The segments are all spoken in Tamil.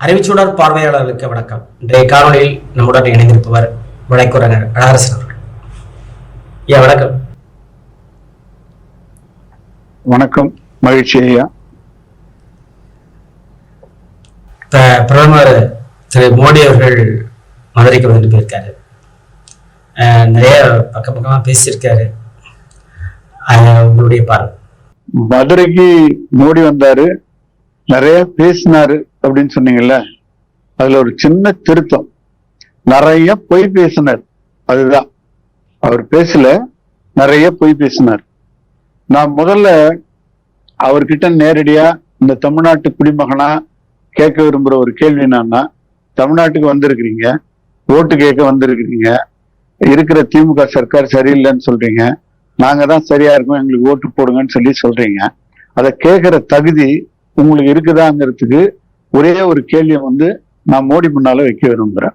அறிவிச்சுடர் பார்வையாளர்களுக்கு வணக்கம். இன்றைய காணொலியில் நம்முடன் இணைந்திருப்பவர் வழக்குரைஞர் அழகரசன் அவர்கள். வணக்கம். வணக்கம், மகிழ்ச்சி ஐயா. பிரதமர் திரு மோடி அவர்கள் மதுரைக்கு வந்துட்டு போயிருக்காரு. நிறைய பக்கமா பேசியிருக்காரு. உங்களுடைய பார்வை? மதுரைக்கு மோடி வந்தாரு, நிறைய பேசினாரு அப்படின்னு சொன்னீங்கல்ல, அதுல ஒரு சின்ன திருத்தம். நிறைய பொய் பேசினார், அதுதான். அவர் பேசல, நிறைய பொய் பேசினார். நான் முதல்ல அவர்கிட்ட நேரடியா இந்த தமிழ்நாட்டு குடிமகனா கேட்க விரும்புற ஒரு கேள்வி என்னன்னா, தமிழ்நாட்டுக்கு வந்திருக்கிறீங்க, ஓட்டு கேட்க வந்திருக்கிறீங்க, இருக்கிற திமுக சர்க்கார் சரியில்லைன்னு சொல்றீங்க, நாங்க தான் சரியா இருக்கோம், எங்களுக்கு ஓட்டு போடுங்கன்னு சொல்றீங்க. அதை கேட்கிற தகுதி உங்களுக்கு இருக்குதாங்கிறதுக்கு ஒரே ஒரு கேள்வியை நான் மோடி முன்னால வைக்க விரும்புறேன்.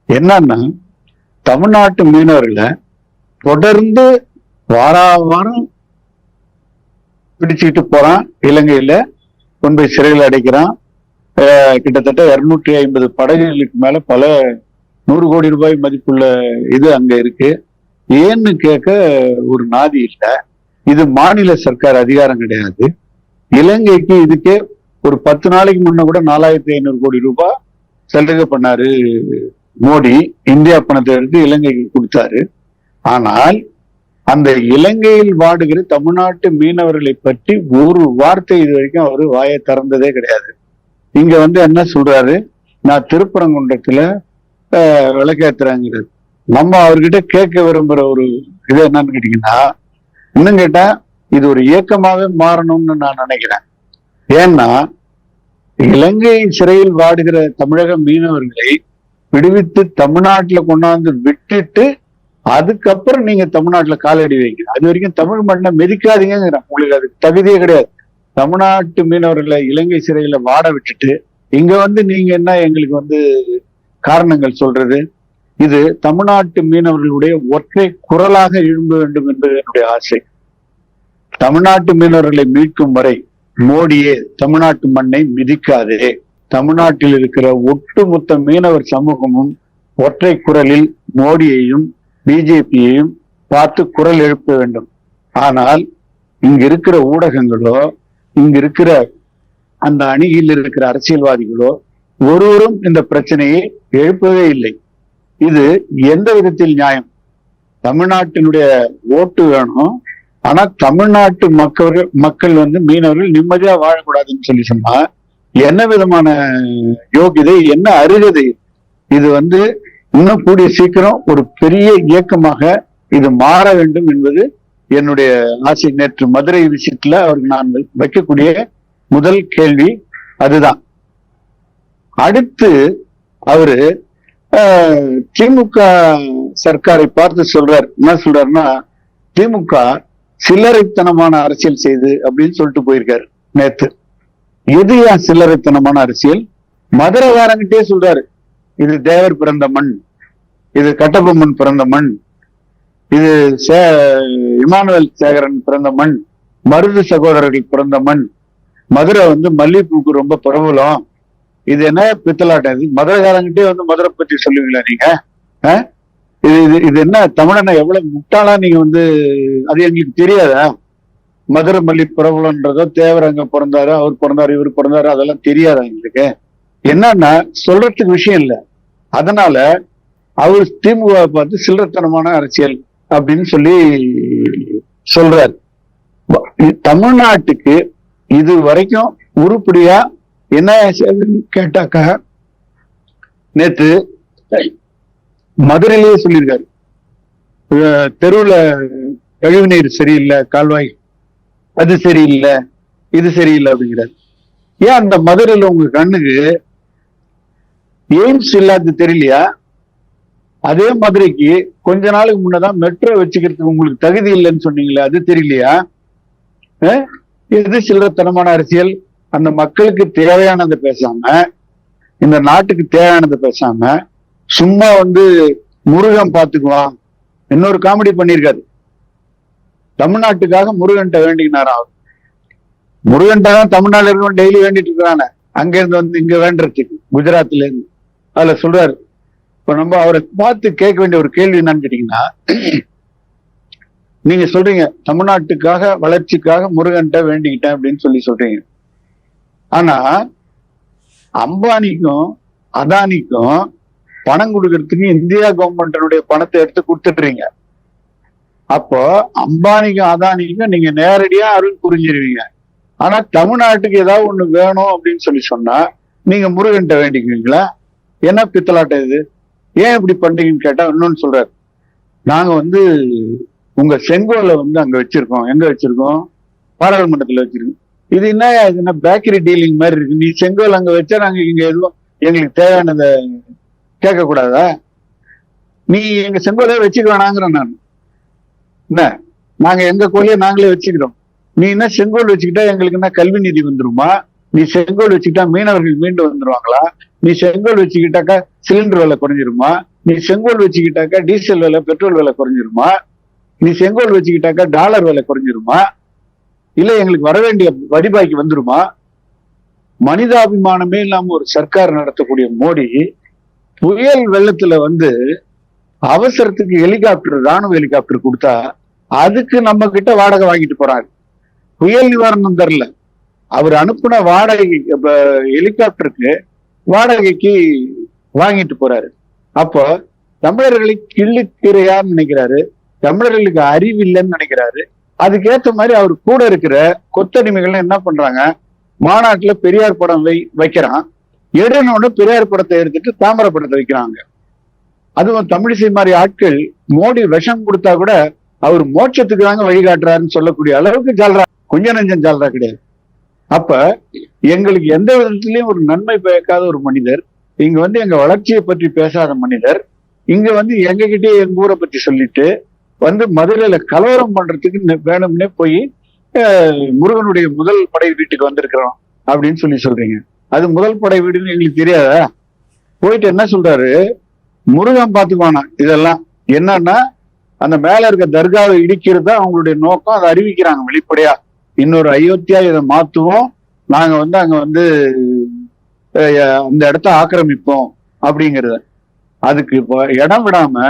என்னன்னா, தமிழ்நாட்டு மீனவர்களை தொடர்ந்து வாரம் பிடிச்சுக்கிட்டு போறான், இலங்கையில கொண்டு போய் சிறையில் அடைக்கிறான். கிட்டத்தட்ட 250 படகுகளுக்கு மேல பல 100 கோடி ரூபாய் மதிப்புள்ள இது அங்க இருக்கு. ஏன்னு கேட்க ஒரு நாதி இல்லை. இது மாநில சர்க்கார் அதிகாரம் கிடையாது. இலங்கைக்கு இதுக்கே ஒரு 10 நாளைக்கு முன்ன கூட 4500 கோடி ரூபாய் சலுகை பண்ணாரு மோடி. இந்தியா பணத்தை எடுத்து இலங்கைக்கு கொடுத்தாரு. ஆனால் அந்த இலங்கையில் வாடுகிற தமிழ்நாட்டு மீனவர்களை பற்றி ஒரு வார்த்தை இது வரைக்கும் அவரு வாயை திறந்ததே கிடையாது. இங்க என்ன சொல்றாரு, நான் திருப்பரங்குன்றத்துல விளக்கேத்துறேங்கிறது. நம்ம அவர்கிட்ட கேட்க விரும்புற ஒரு இது என்னன்னு கேட்டீங்கன்னா, இன்னும் கேட்டா இது ஒரு இயக்கமாவே மாறணும்னு நான் நினைக்கிறேன். ஏன்னா, இலங்கை சிறையில் வாடுகிற தமிழக மீனவர்களை விடுவித்து தமிழ்நாட்டுல கொண்டாந்து விட்டுட்டு அதுக்கப்புறம் நீங்க தமிழ்நாட்டுல காலடி வைங்க. அது வரைக்கும் தமிழ் மண்ணை மிதிக்காதீங்கிறேன். உங்களுக்கு அதுக்கு தகுதியே கிடையாது. தமிழ்நாட்டு மீனவர்களை இலங்கை சிறையில வாட விட்டுட்டு இங்க நீங்க என்ன எங்களுக்கு காரணங்கள் சொல்றது? இது தமிழ்நாட்டு மீனவர்களுடைய ஒற்றை குரலாக எழும்ப வேண்டும் என்பது என்னுடைய ஆசை. தமிழ்நாட்டு மீனவர்களை மீட்கும் வரை மோடியே தமிழ்நாட்டு மண்ணை மிதிக்காதே. தமிழ்நாட்டில் இருக்கிற ஒட்டுமொத்த மீனவர் சமூகமும் ஒற்றை குரலில் மோடியையும் பிஜேபியையும் பார்த்து குரல் எழுப்ப வேண்டும். ஆனால் இங்க இருக்கிற ஊடகங்களோ, இங்க இருக்கிற அந்த அணியில் இருக்கிற அரசியல்வாதிகளோ ஒருவரும் இந்த பிரச்சனையை எழுப்பவே இல்லை. இது எந்த விதத்தில் நியாயம்? தமிழ்நாட்டினுடைய ஓட்டு வேணும், ஆனா தமிழ்நாட்டு மக்கள் மீனவர்கள் நிம்மதியா வாழக்கூடாதுன்னு சொன்னா என்ன விதமான யோகிதை, என்ன அருகதை? இது இன்னும் கூடிய சீக்கிரம் ஒரு பெரிய இயக்கமாக இது மாற வேண்டும் என்பது என்னுடைய ஆசை. நேற்று மதுரை விஷயத்துல அவருக்கு நான் வைக்கக்கூடிய முதல் கேள்வி அதுதான். அடுத்து அவரு திமுக சர்க்காரை பார்த்து சொல்றார். என்ன சொல்றாருன்னா, திமுக சில்லறைத்தனமான அரசியல் செய்து அப்படின்னு சொல்லிட்டு போயிருக்காரு நேத்து. எது ஏன் சில்லறைத்தனமான அரசியல்? மதுரைக்காரங்கிட்டே சொல்றாரு, இது தேவர் பிறந்த மண், இது கட்டபொம்மன் பிறந்த மண், இது இமானுவேல் சேகரன் பிறந்த மண், மருது சகோதரர்கள் பிறந்த மண், மதுரை மல்லிகைப்பூக்கு ரொம்ப பிரபலம், இது என்ன பித்தலாட்டம்? இது மதுரைக்காரங்கிட்டே மதுரை பற்றி சொல்லுவீங்களா நீங்க? இது என்ன தமிழனை எவ்வளவு முட்டாளா நீங்க அது எங்களுக்கு தெரியாதா? மதுரை மல்லி பிரபலம்ன்றதோ, தேவர் அங்க பிறந்தாரு, அவர் பிறந்தாரு, இவர் பிறந்தாரு, அதெல்லாம் தெரியாதா எங்களுக்கு? என்னன்னா சொல்றதுக்கு விஷயம் இல்லை. அதனால அவர் திமுக பார்த்து சில்லறத்தனமான அரசியல் அப்படின்னு சொல்றாரு. தமிழ்நாட்டுக்கு இது வரைக்கும் உருப்படியா என்ன கேட்டாக்கா, நேற்று மதுரையிலேயே சொல்லியிருக்காரு, தெருவுல கழிவுநீர் சரியில்லை, கால்வாய் அது சரியில்லை, இது சரியில்லை அப்படிங்கிறார். ஏன் அந்த மதுரையில உங்க கண்ணுக்கு எய்ம்ஸ் இல்லாது தெரியலையா? அதே மதுரைக்கு கொஞ்ச நாளுக்கு முன்னதான் மெட்ரோ வச்சுக்கிறதுக்கு உங்களுக்கு தகுதி இல்லைன்னு சொன்னீங்களே, அது தெரியலையா? இது சில்லறத்தனமான அரசியல். அந்த மக்களுக்கு தேவையானதை பேசாம, இந்த நாட்டுக்கு தேவையானதை பேசாம, சும்மா முருகன் பாத்துக்குவான். இன்னொரு காமெடி பண்ணிருக்காரு. தமிழ்நாட்டுக்காக முருகன்ட்ட வேண்டினாராம். முருகன்ட்ட தான் தமிழ்நாடு இருக்கணும் டெய்லி வேண்டிட்டு இருக்கிறானே. அங்க இருந்து வந்து இங்க வேண்டறதுக்கு குஜராத்ல இருந்து. அதுல சொல்றாரு, இப்ப நம்ம அவரை பார்த்து கேட்க வேண்டிய ஒரு கேள்வி என்னன்னு கேட்டீங்கன்னா, நீங்க சொல்றீங்க தமிழ்நாட்டுக்காக வளர்ச்சிக்காக முருகன்ட்ட வேண்டிக்கிட்டேன் அப்படின்னு சொல்றீங்க. ஆனா அம்பானிக்கும் அதானிக்கும் பணம் கொடுக்கறதுக்கு இந்தியா கவர்மெண்டினுடைய பணத்தை எடுத்து கொடுத்துடுறீங்க. அப்போ அம்பானிக்கும் அதானிக்கும் நீங்க நேரடியா அருள் புரிஞ்சிருவீங்க. ஆனா தமிழ்நாட்டுக்கு ஏதாவது ஒண்ணு வேணும் அப்படின்னு சொன்னா நீங்க முருகன்ட்ட வேண்டிக்குவீங்களா? என்ன பித்தலாட்டம் இது? ஏன் இப்படி பண்றீங்கன்னு கேட்டா இன்னொன்னு சொல்றாரு, நாங்க வந்து உங்க செங்கோலை வந்து அங்க வச்சிருக்கோம். எங்க வச்சிருக்கோம்? பாராளுமன்றத்துல வச்சிருக்கோம். இது என்ன பேக்கரி டீலிங் மாதிரி இருக்கு? நீ செங்கோல் அங்க வச்சா நாங்க இங்க எதுவும் எங்களுக்கு தேவையானதை கேட்க கூடாதா? நீ எங்க செங்கோலையே வச்சுக்க வேணாங்கிறேன் நான். என்ன, நாங்க எங்க கோயிலையே நாங்களே வச்சுக்கிறோம். நீ என்ன செங்கோல் வச்சுக்கிட்டா எங்களுக்கு என்ன கல்வி நிதி வந்துருமா? நீ செங்கோல் வச்சுக்கிட்டா மீனவர்கள் மீண்டு வந்துருவாங்களா? நீ செங்கோல் வச்சுக்கிட்டாக்கா சிலிண்டர் விலை குறைஞ்சிருமா? நீ செங்கோல் வச்சுக்கிட்டாக்கா டீசல் விலை பெட்ரோல் விலை குறைஞ்சிருமா? நீ செங்கோல் வச்சுக்கிட்டாக்கா டாலர் விலை குறைஞ்சிருமா? இல்ல எங்களுக்கு வர வேண்டிய வரிபாய்க்கு வந்துருமா? மனிதாபிமானமே இல்லாம ஒரு சர்க்கார் நடத்தக்கூடிய மோடி புயல் வெள்ளத்துல வந்து அவசரத்துக்கு ஹெலிகாப்டர், ராணுவ ஹெலிகாப்டர் கொடுத்தா அதுக்கு நம்ம கிட்ட வாடகை வாங்கிட்டு போறாரு. புயல் நிவாரணம் தரல, அவர் அனுப்புன வாடகை ஹெலிகாப்டருக்கு வாடகைக்கு வாங்கிட்டு போறாரு. அப்போ தமிழர்களை கிள்ளுக்கிறையான்னு நினைக்கிறாரு, தமிழர்களுக்கு அறிவு இல்லைன்னு நினைக்கிறாரு. அதுக்கேற்ற மாதிரி அவர் கூட இருக்கிற கொத்தடிமைகள் என்ன பண்றாங்க, மாநாட்டுல பெரியார் படம் வைக்கிறான், எடுனோட பெரியார் படத்தை எடுத்துட்டு தாமரை படத்தை வைக்கிறாங்க. அதுவும் தமிழிசை மாதிரி ஆட்கள் மோடி விஷம் கொடுத்தா கூட அவர் மோட்சத்துக்கு தாங்க வழிகாட்டுறாருன்னு சொல்லக்கூடிய அளவுக்கு ஜால்ரா, கொஞ்ச நெஞ்சம் ஜால்ரா கிடையாது. அப்ப எங்களுக்கு எந்த விதத்திலையும் ஒரு நன்மை பயக்காத ஒரு மனிதர், இங்க வந்து எங்க வளர்ச்சியை பற்றி பேசாத மனிதர், இங்க வந்து எங்க கிட்டே எங்க ஊரை பத்தி சொல்லிட்டு வந்து மதுரையில கலவரம் பண்றதுக்கு வேணும்னே போய் முருகனுடைய முதல் படை வீட்டுக்கு வந்திருக்கிறோம் அப்படின்னு சொல்றீங்க. அது முதல் படை வீடுன்னு எங்களுக்கு தெரியாதா? போயிட்டு என்ன சொல்றாரு, முருகன் பார்த்துக்குவானா இதெல்லாம். என்னன்னா அந்த மேல இருக்க தர்காவை இடிக்கிறது தான் அவங்களுடைய நோக்கம். அதை அறிவிக்கிறாங்க வெளிப்படையா. இன்னொரு அயோத்தியா இதை மாத்துவோம், நாங்க வந்து அங்க வந்து அந்த இடத்த ஆக்கிரமிப்போம் அப்படிங்கிறத. அதுக்கு இப்போ இடம் விடாம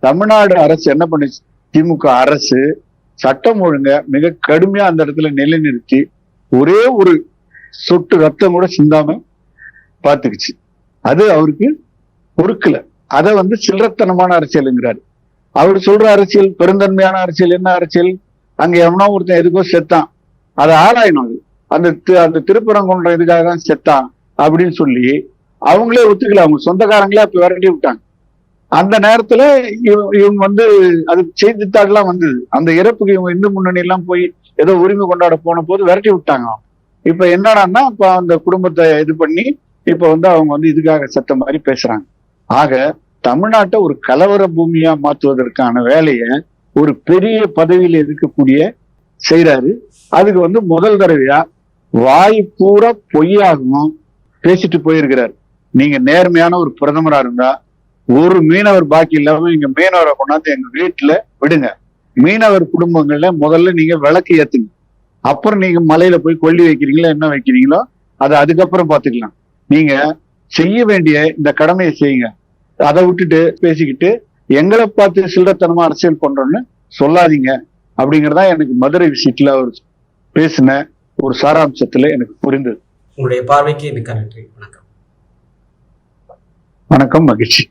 தமிழ்நாடு அரசு என்ன பண்ணுச்சு, திமுக அரசு சட்டம் ஒழுங்க மிக கடுமையா அந்த இடத்துல நிலைநிறுத்தி ஒரே ஒரு சொட்டு ரத்தம் கூட சிந்தாம பாத்துக்குச்சு. அது அவருக்கு பொறுக்கல. அதை வந்து சில்லறத்தனமான அரசியலுங்கிறாரு. அவர் சொல்ற அரசியல் பெருந்தன்மையான அரசியல். என்ன அரசியல்? அங்க எவனோ ஒருத்தன் எதுக்கோ செத்தான், அதை ஆராயணும். அது அந்த திருப்பரங்குன்ற இதுக்காக தான் செத்தான் அப்படின்னு சொல்லி அவங்களே ஒத்துக்கல. அவங்க சொந்தக்காரங்களே அப்ப விரட்டி விட்டாங்க. அந்த நேரத்துல இவங்க வந்து அது செய்தித்தாள்லாம் வந்தது. அந்த இறப்புக்கு இவங்க இந்து முன்னணி எல்லாம் போய் ஏதோ உரிமை கொண்டாட போன போது விரட்டி விட்டாங்க. இப்ப என்னடான்னா இப்ப அந்த குடும்பத்தை இது பண்ணி இப்ப வந்து அவங்க வந்து இதுக்காக சத்த மாதிரி பேசுறாங்க. ஆக தமிழ்நாட்டை ஒரு கலவர பூமியா மாற்றுவதற்கான வேலையை ஒரு பெரிய பதவியில இருக்கக்கூடிய செய்யறாரு. அதுக்கு வந்து முதல் தடவையா வாய் பூரா பொய்யாகவும் பேசிட்டு போயிருக்கிறார். நீங்க நேர்மையான ஒரு பிரதமரா இருந்தா ஒரு மீனவர் பாக்கி இல்லாம இங்க மீனவரை கொண்டாந்து எங்க வீட்டுல விடுங்க. மீனவர் குடும்பங்கள்ல முதல்ல நீங்க விளக்கு ஏத்துங்க. அப்புறம் நீங்க மலையில போய் கொல்லி வைக்கிறீங்களோ என்ன வைக்கிறீங்களோ அதை அதுக்கப்புறம் பாத்துக்கலாம். நீங்க செய்ய வேண்டிய இந்த கடமையை செய்யுங்க. அதை விட்டுட்டு பேசிக்கிட்டு எங்களை பார்த்து சில்லறத்தனமா அரசியல் பண்றோம்னு சொல்லாதீங்க அப்படிங்கறதா எனக்கு மதுரை விசிட்ல அவர் பேசின ஒரு சாராம்சத்துல எனக்கு புரிந்தது. உங்களுடைய பார்வைக்கு மிக்க நன்றி. வணக்கம். வணக்கம், மகிழ்ச்சி.